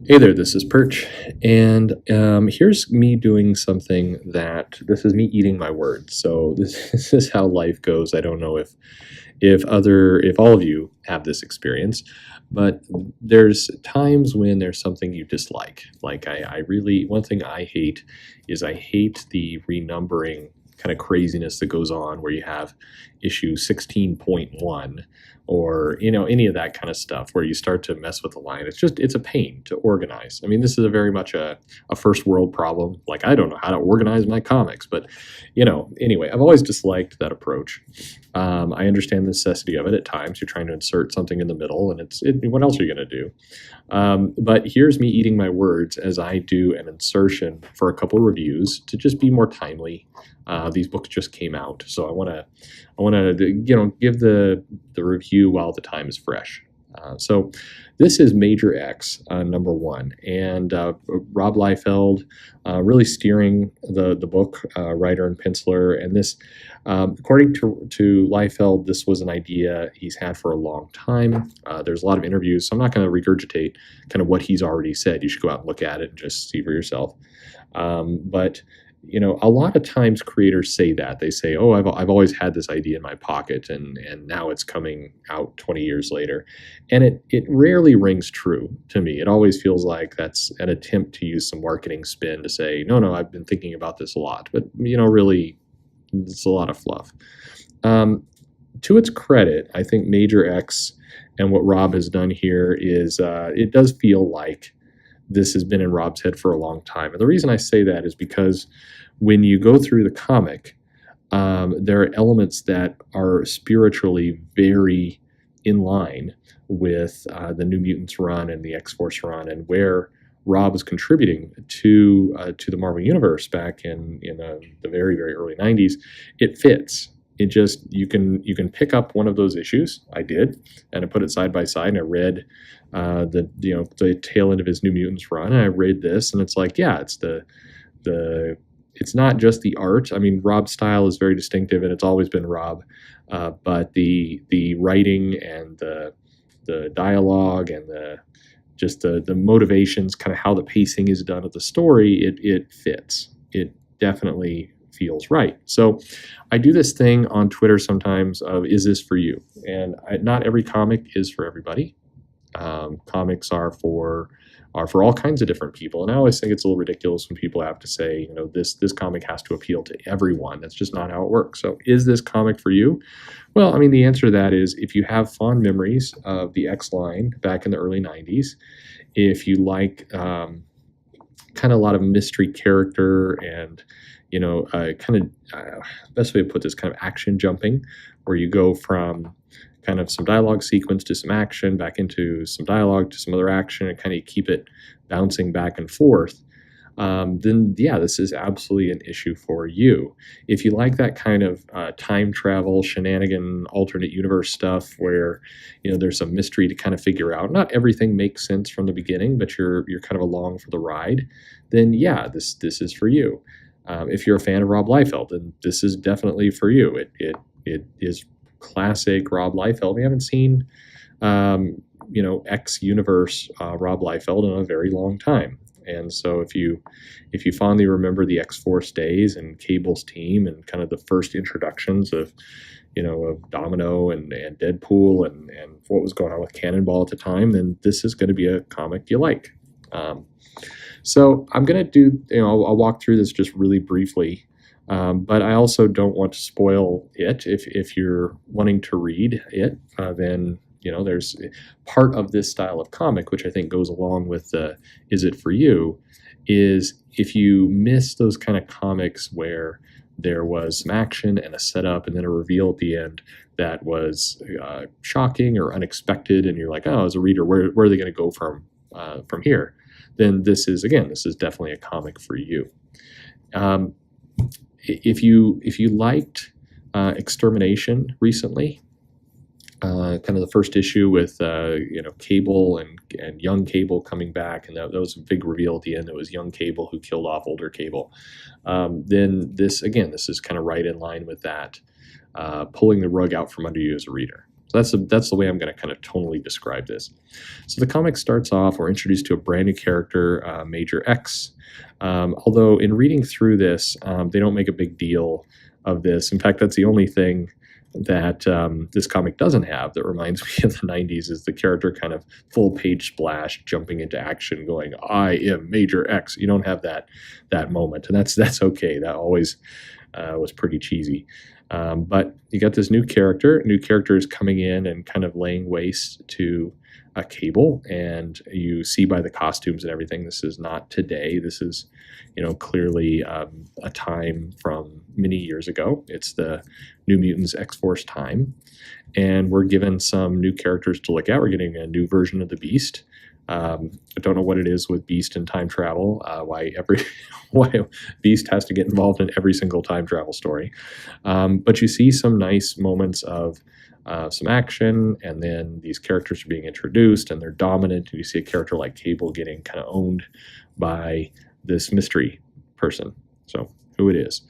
Hey there, this is Perch, and here's me doing something this is me eating my words. So this, this is how life goes. I don't know if all of you have this experience, but there's times when there's something you dislike. Like I really one thing I hate is I hate the renumbering kind of craziness that goes on where you have issue 16.1 or any of that kind of stuff where you start to mess with the line. It's a pain to organize. I mean, this is a very much a first world problem. Like, I don't know how to organize my comics, but anyway, I've always disliked that approach. I understand the necessity of it at times. You're trying to insert something in the middle, and what else are you going to do? But here's me eating my words as I do an insertion for a couple reviews to just be more timely. These books just came out, so I want to give the review while the time is fresh. So this is Major X, number one, and Rob Liefeld really steering the book, writer and penciler. And this, according to Liefeld, this was an idea he's had for a long time. There's a lot of interviews, so I'm not going to regurgitate kind of what he's already said. You should go out and look at it and just see for yourself. But a lot of times creators say that. They say, oh, I've always had this idea in my pocket, and now it's coming out 20 years later. And it rarely rings true to me. It always feels like that's an attempt to use some marketing spin to say, no, I've been thinking about this a lot. But, really, it's a lot of fluff. To its credit, I think Major X and what Rob has done here is it does feel like this has been in Rob's head for a long time. And the reason I say that is because when you go through the comic, there are elements that are spiritually very in line with the New Mutants run and the X-Force run, and where Rob is contributing to the Marvel Universe back in the very, very early 90s. It fits. It just, you can pick up one of those issues. I did, and I put it side by side, and I read the tail end of his New Mutants run, and I read this, and it's like, yeah, it's not just the art. I mean, Rob's style is very distinctive, and it's always been Rob, but the writing and the dialogue and the motivations, kind of how the pacing is done of the story, it fits. It definitely feels right. So I do this thing on Twitter sometimes of, is this for you? And not every comic is for everybody. Comics are for all kinds of different people, and I always think it's a little ridiculous when people have to say, this comic has to appeal to everyone. That's just not how it works. So is this comic for you? Well, I mean, the answer to that is, if you have fond memories of the X line back in the early 90s, if you like kind of a lot of mystery character and best way to put this, kind of action jumping, where you go from kind of some dialogue sequence to some action, back into some dialogue to some other action, and kind of keep it bouncing back and forth, then yeah, this is absolutely an issue for you. If you like that kind of time travel, shenanigan, alternate universe stuff where there's some mystery to kind of figure out, not everything makes sense from the beginning, but you're kind of along for the ride, then yeah, this is for you. If you're a fan of Rob Liefeld, then this is definitely for you. It is classic Rob Liefeld. We haven't seen, X universe Rob Liefeld in a very long time. And so if you fondly remember the X-Force days and Cable's team and kind of the first introductions of Domino and Deadpool and what was going on with Cannonball at the time, then this is going to be a comic you like. So I'm going to do, I'll walk through this just really briefly. But I also don't want to spoil it. If you're wanting to read it, then there's part of this style of comic, which I think goes along with the "is it for you?" is if you miss those kind of comics where there was some action and a setup and then a reveal at the end that was shocking or unexpected, and you're like, oh, as a reader, where are they going to go from here? Then this is definitely a comic for you. If you liked Extermination recently, kind of the first issue with Cable and young Cable coming back, and that was a big reveal at the end. It was young Cable who killed off older Cable. Then this is kind of right in line with that, pulling the rug out from under you as a reader. So that's the way I'm going to kind of tonally describe this. So the comic starts off, we're introduced to a brand new character, Major X. Although in reading through this, they don't make a big deal of this. In fact, that's the only thing that this comic doesn't have that reminds me of the 90s is the character kind of full page splash jumping into action going, I am Major X. You don't have that moment, and that's okay. That always was pretty cheesy. But you got this new character. New character is coming in and kind of laying waste to a Cable, and you see by the costumes and everything, this is not today. This is, clearly a time from many years ago. It's the New Mutants X-Force time, and we're given some new characters to look at. We're getting a new version of the Beast. I don't know what it is with Beast and time travel, why Beast has to get involved in every single time travel story. But you see some nice moments of some action, and then these characters are being introduced, and they're dominant, and you see a character like Cable getting kind of owned by this mystery person, so who it is.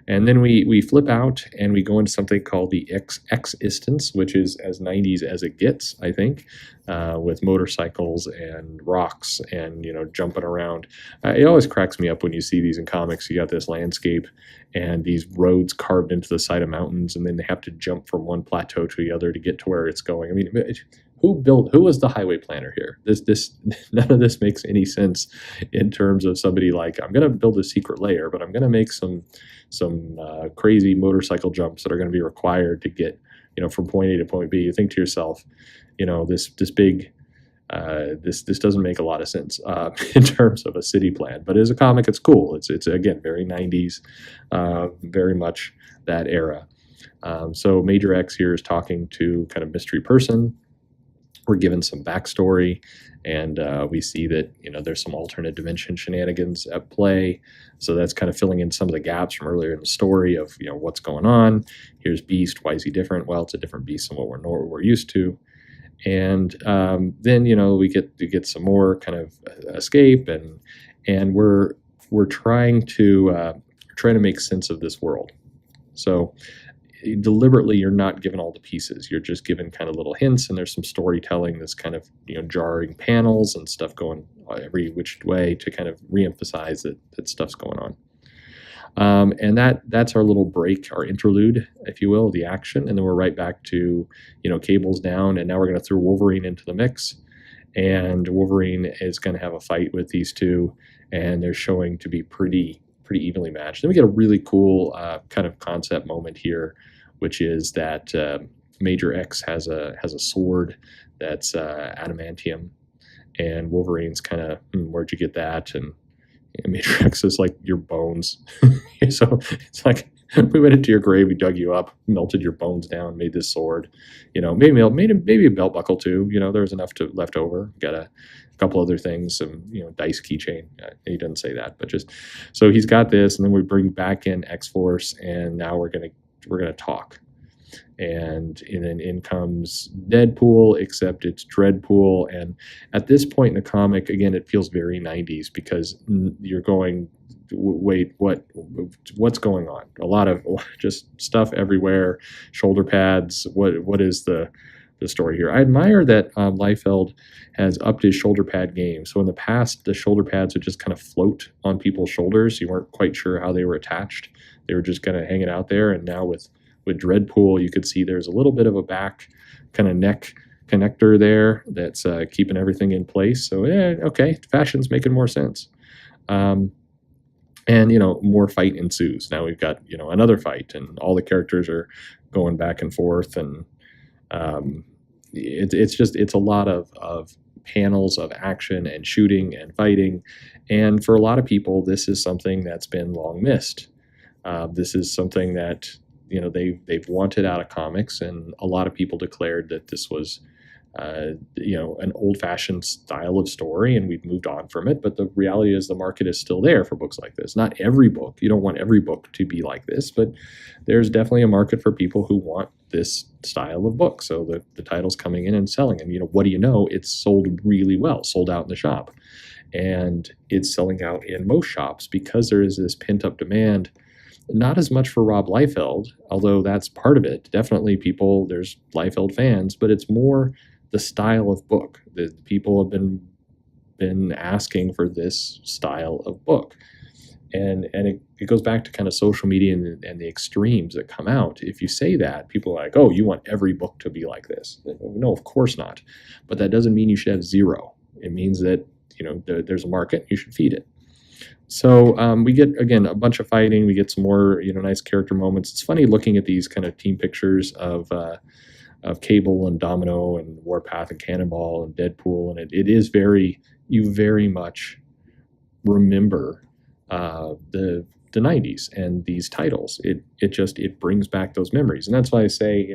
And then we flip out and we go into something called the X instance, which is as 90s as it gets, I think, with motorcycles and rocks and, jumping around. It always cracks me up when you see these in comics. You got this landscape and these roads carved into the side of mountains, and then they have to jump from one plateau to the other to get to where it's going. I mean, who was the highway planner here? None of this makes any sense in terms of somebody like, I'm going to build a secret layer, but I'm going to make some crazy motorcycle jumps that are going to be required to get, from point A to point B. You think to yourself, this doesn't make a lot of sense in terms of a city plan. But as a comic, it's cool. It's again very 90s, very much that era. So Major X here is talking to kind of mystery person. We're given some backstory, and we see that there's some alternate dimension shenanigans at play. So that's kind of filling in some of the gaps from earlier in the story of what's going on. Here's Beast. Why is he different? Well, it's a different Beast than what we're used to. And then we get some more kind of escape, and we're trying to make sense of this world. So deliberately, you're not given all the pieces. You're just given kind of little hints, and there's some storytelling, this kind of jarring panels and stuff going every which way to kind of reemphasize that stuff's going on. And that's our little break, our interlude, if you will, the action, and then we're right back to Cable's down, and now we're going to throw Wolverine into the mix, and Wolverine is going to have a fight with these two, and they're showing to be pretty evenly matched. Then we get a really cool kind of concept moment here, which is that Major X has a sword that's adamantium, and Wolverine's kind of, where'd you get that? And Major X is like, your bones. So it's like, we went into your grave, we dug you up, melted your bones down, made this sword. Maybe a belt buckle too. There was enough left over. Got a couple other things, some dice keychain. He doesn't say that, but just so he's got this, and then we bring back in X-Force, and now we're gonna talk. And then in comes Deadpool, except it's Dreadpool. And at this point in the comic, again, it feels very 90s because you're going, wait, what's going on? A lot of just stuff everywhere, shoulder pads. What is the story here? I admire that Liefeld has upped his shoulder pad game. So in the past, the shoulder pads would just kind of float on people's shoulders. You weren't quite sure how they were attached. They were just kind of hanging out there. And now with Dreadpool, you could see there's a little bit of a back kind of neck connector there that's keeping everything in place. So okay, fashion's making more sense. And more fight ensues. Now we've got another fight, and all the characters are going back and forth, and it's a lot of panels of action and shooting and fighting. And for a lot of people, this is something that's been long missed. This is something that they've wanted out of comics, and a lot of people declared that this was an old-fashioned style of story, and we've moved on from it. But the reality is the market is still there for books like this. Not every book. You don't want every book to be like this, but there's definitely a market for people who want this style of book. So the title's coming in and selling, and what do you know? It's sold really well, sold out in the shop, and it's selling out in most shops because there is this pent-up demand Not as much for Rob Liefeld, although that's part of it. Definitely there's Liefeld fans, but it's more the style of book. The people have been asking for this style of book. And it goes back to kind of social media and the extremes that come out. If you say that, people are like, oh, you want every book to be like this. No, of course not. But that doesn't mean you should have zero. It means that, there's a market, you should feed it. So we get, again, a bunch of fighting. We get some more, nice character moments. It's funny looking at these kind of team pictures of Cable and Domino and Warpath and Cannonball and Deadpool. And it is you very much remember the 90s and these titles. It brings back those memories. And that's why I say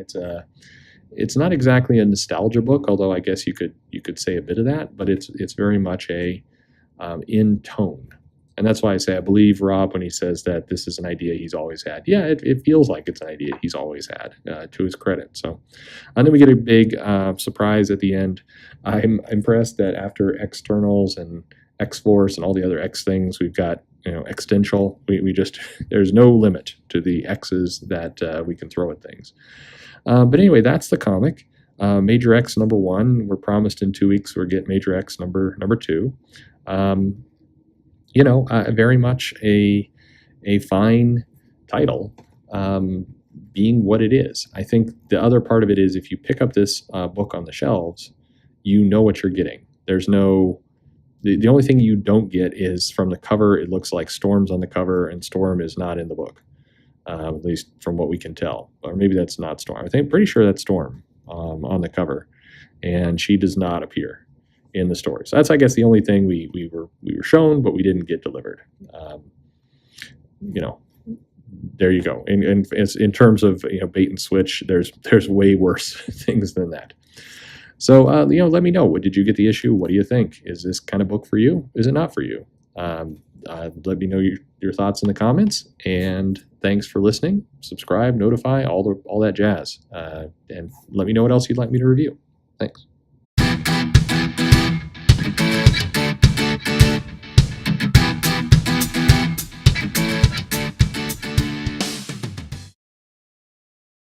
it's not exactly a nostalgia book, although I guess you could say a bit of that, but it's very much in tone. And that's why I say I believe Rob when he says that this is an idea he's always had. Yeah, it feels like it's an idea he's always had, to his credit. So, and then we get a big surprise at the end. I'm impressed that after Externals and X-Force and all the other X things, we've got Extential. We just there's no limit to the X's that we can throw at things. But anyway, that's the comic. Major X #1. We're promised in 2 weeks we'll get Major X number 2. Very much a fine title, being what it is. I think the other part of it is if you pick up this book on the shelves, you know what you're getting. There's no, the only thing you don't get is from the cover, it looks like Storm's on the cover and Storm is not in the book, at least from what we can tell. Or maybe that's not Storm. Pretty sure that's Storm on the cover, and she does not appear in the story. So that's, I guess, the only thing we were shown, but we didn't get delivered. There you go. And in terms of bait and switch, there's way worse things than that. So let me know. What did you get the issue? What do you think? Is this kind of book for you? Is it not for you? Let me know your thoughts in the comments. And thanks for listening. Subscribe, notify, all that jazz. And let me know what else you'd like me to review. Thanks.